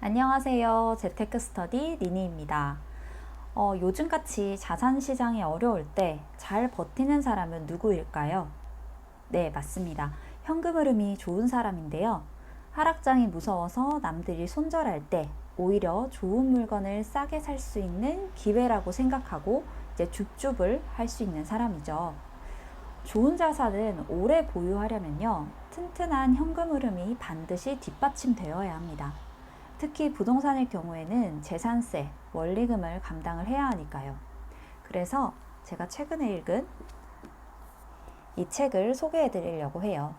안녕하세요. 재테크스터디 니니입니다. 요즘같이 자산시장이 어려울 때 잘 버티는 사람은 누구일까요? 네, 맞습니다. 현금 흐름이 좋은 사람인데요. 하락장이 무서워서 남들이 손절할 때 오히려 좋은 물건을 싸게 살 수 있는 기회라고 생각하고 이제 줍줍을 할 수 있는 사람이죠. 좋은 자산은 오래 보유하려면요, 튼튼한 현금 흐름이 반드시 뒷받침되어야 합니다. 특히 부동산의 경우에는 재산세, 원리금을 감당을 해야 하니까요. 그래서 제가 최근에 읽은 이 책을 소개해 드리려고 해요.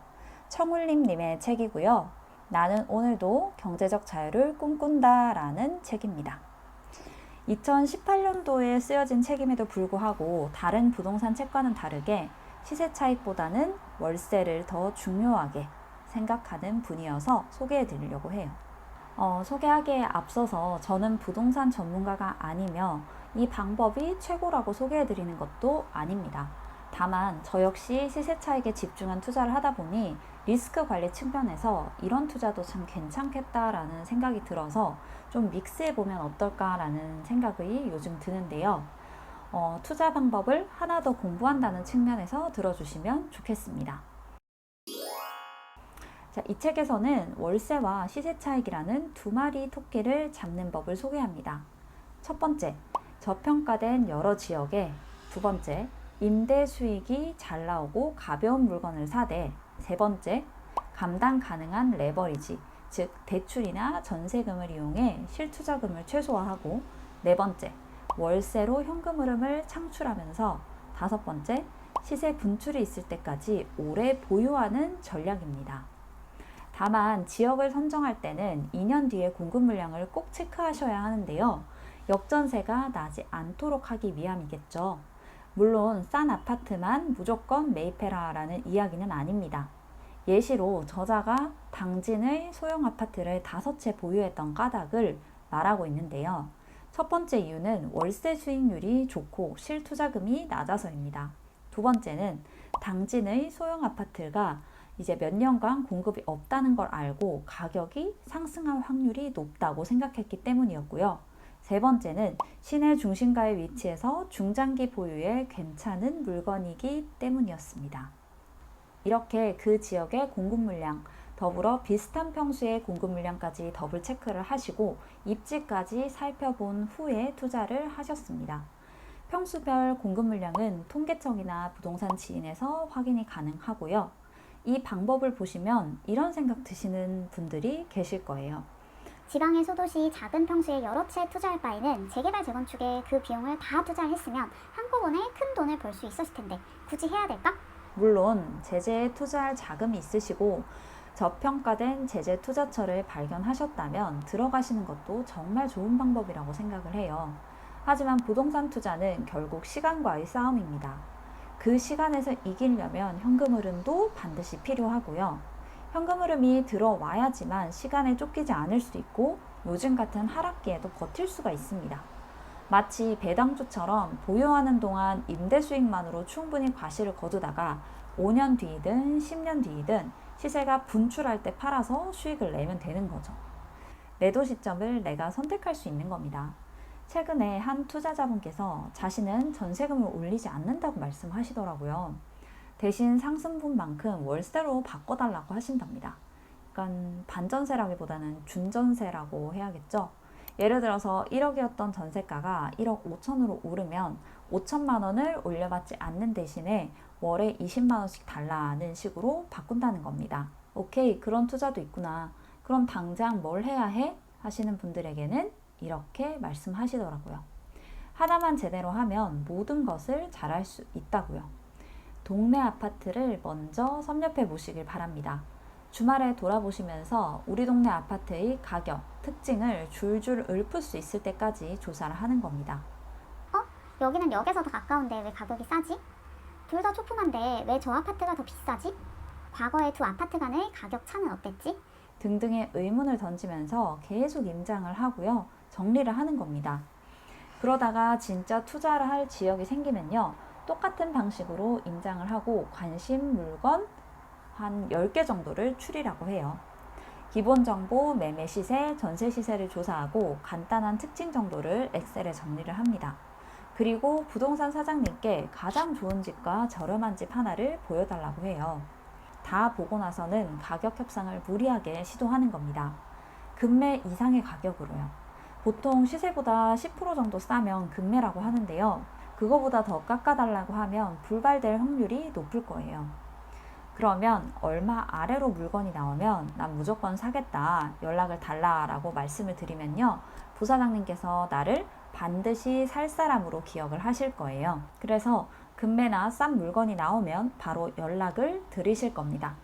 청울림님의 책이고요. 나는 오늘도 경제적 자유를 꿈꾼다 라는 책입니다. 2018년도에 쓰여진 책임에도 불구하고 다른 부동산 책과는 다르게 시세 차익보다는 월세를 더 중요하게 생각하는 분이어서 소개해 드리려고 해요. 소개하기에 앞서서 저는 부동산 전문가가 아니며 이 방법이 최고라고 소개해 드리는 것도 아닙니다. 다만 저 역시 시세 차익에 집중한 투자를 하다 보니 리스크 관리 측면에서 이런 투자도 참 괜찮겠다라는 생각이 들어서 좀 믹스해 보면 어떨까라는 생각이 요즘 드는데요. 투자 방법을 하나 더 공부한다는 측면에서 들어주시면 좋겠습니다. 자, 이 책에서는 월세와 시세 차익이라는 두 마리 토끼를 잡는 법을 소개합니다. 첫 번째, 저평가된 여러 지역에, 두 번째, 임대 수익이 잘 나오고 가벼운 물건을 사되, 세 번째, 감당 가능한 레버리지, 즉 대출이나 전세금을 이용해 실투자금을 최소화하고, 네 번째, 월세로 현금 흐름을 창출하면서, 다섯 번째, 시세 분출이 있을 때까지 오래 보유하는 전략입니다. 다만 지역을 선정할 때는 2년 뒤에 공급 물량을 꼭 체크하셔야 하는데요. 역전세가 나지 않도록 하기 위함이겠죠. 물론 싼 아파트만 무조건 매입해라라는 이야기는 아닙니다. 예시로 저자가 당진의 소형 아파트를 5채 보유했던 까닭을 말하고 있는데요. 첫 번째 이유는 월세 수익률이 좋고 실투자금이 낮아서입니다. 두 번째는 당진의 소형 아파트가 이제 몇 년간 공급이 없다는 걸 알고 가격이 상승할 확률이 높다고 생각했기 때문이었고요. 세 번째는 시내 중심가의 위치에서 중장기 보유에 괜찮은 물건이기 때문이었습니다. 이렇게 그 지역의 공급 물량, 더불어 비슷한 평수의 공급 물량까지 더블 체크를 하시고 입지까지 살펴본 후에 투자를 하셨습니다. 평수별 공급 물량은 통계청이나 부동산 지인에서 확인이 가능하고요. 이 방법을 보시면 이런 생각 드시는 분들이 계실 거예요. 지방의 소도시 작은 평수에 여러 채 투자할 바에는 재개발 재건축에 그 비용을 다 투자했으면 한꺼번에 큰 돈을 벌 수 있었을 텐데 굳이 해야 될까? 물론 제재에 투자할 자금이 있으시고 저평가된 제재 투자처를 발견하셨다면 들어가시는 것도 정말 좋은 방법이라고 생각을 해요. 하지만 부동산 투자는 결국 시간과의 싸움입니다. 그 시간에서 이기려면 현금 흐름도 반드시 필요하고요. 현금 흐름이 들어와야지만 시간에 쫓기지 않을 수 있고 요즘 같은 하락기에도 버틸 수가 있습니다. 마치 배당주처럼 보유하는 동안 임대 수익만으로 충분히 과실을 거두다가 5년 뒤이든 10년 뒤이든 시세가 분출할 때 팔아서 수익을 내면 되는 거죠. 매도 시점을 내가 선택할 수 있는 겁니다. 최근에 한 투자자분께서 자신은 전세금을 올리지 않는다고 말씀하시더라고요. 대신 상승분만큼 월세로 바꿔달라고 하신답니다. 그러니까 반전세라기보다는 준전세라고 해야겠죠. 예를 들어서 1억이었던 전세가가 1억 5천으로 오르면 5천만 원을 올려받지 않는 대신에 월에 20만 원씩 달라는 식으로 바꾼다는 겁니다. 오케이, 그런 투자도 있구나. 그럼 당장 뭘 해야 해? 하시는 분들에게는 이렇게 말씀하시더라고요. 하나만 제대로 하면 모든 것을 잘할 수 있다고요. 동네 아파트를 먼저 섭렵해 보시길 바랍니다. 주말에 돌아보시면서 우리 동네 아파트의 가격, 특징을 줄줄 읊을 수 있을 때까지 조사를 하는 겁니다. 여기는 역에서 더 가까운데 왜 가격이 싸지? 둘 다 초품한데 왜 저 아파트가 더 비싸지? 과거의 두 아파트 간의 가격 차는 어땠지? 등등의 의문을 던지면서 계속 임장을 하고요. 정리를 하는 겁니다. 그러다가 진짜 투자를 할 지역이 생기면요. 똑같은 방식으로 임장을 하고 관심 물건 한 10개 정도를 추리라고 해요. 기본 정보, 매매 시세, 전세 시세를 조사하고 간단한 특징 정도를 엑셀에 정리를 합니다. 그리고 부동산 사장님께 가장 좋은 집과 저렴한 집 하나를 보여달라고 해요. 다 보고 나서는 가격 협상을 무리하게 시도하는 겁니다. 금매 이상의 가격으로요. 보통 시세보다 10% 정도 싸면 금매라고 하는데요. 그거보다 더 깎아달라고 하면 불발될 확률이 높을 거예요. 그러면 얼마 아래로 물건이 나오면 난 무조건 사겠다, 연락을 달라라고 말씀을 드리면요. 부사장님께서 나를 반드시 살 사람으로 기억을 하실 거예요. 그래서 금매나 싼 물건이 나오면 바로 연락을 드리실 겁니다.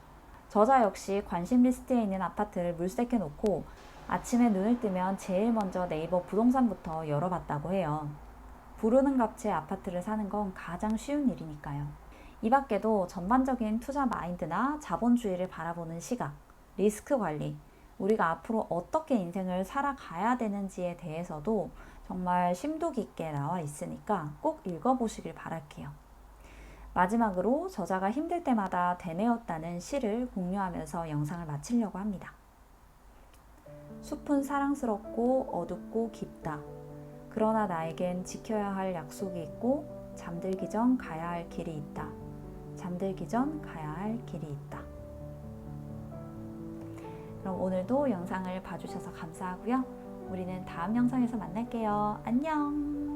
저자 역시 관심 리스트에 있는 아파트를 물색해 놓고 아침에 눈을 뜨면 제일 먼저 네이버 부동산부터 열어봤다고 해요. 부르는 값에 아파트를 사는 건 가장 쉬운 일이니까요. 이 밖에도 전반적인 투자 마인드나 자본주의를 바라보는 시각, 리스크 관리, 우리가 앞으로 어떻게 인생을 살아가야 되는지에 대해서도 정말 심도 깊게 나와 있으니까 꼭 읽어보시길 바랄게요. 마지막으로 저자가 힘들 때마다 되뇌었다는 시를 공유하면서 영상을 마치려고 합니다. 숲은 사랑스럽고 어둡고 깊다. 그러나 나에겐 지켜야 할 약속이 있고 잠들기 전 가야 할 길이 있다. 잠들기 전 가야 할 길이 있다. 그럼 오늘도 영상을 봐주셔서 감사하고요. 우리는 다음 영상에서 만날게요. 안녕!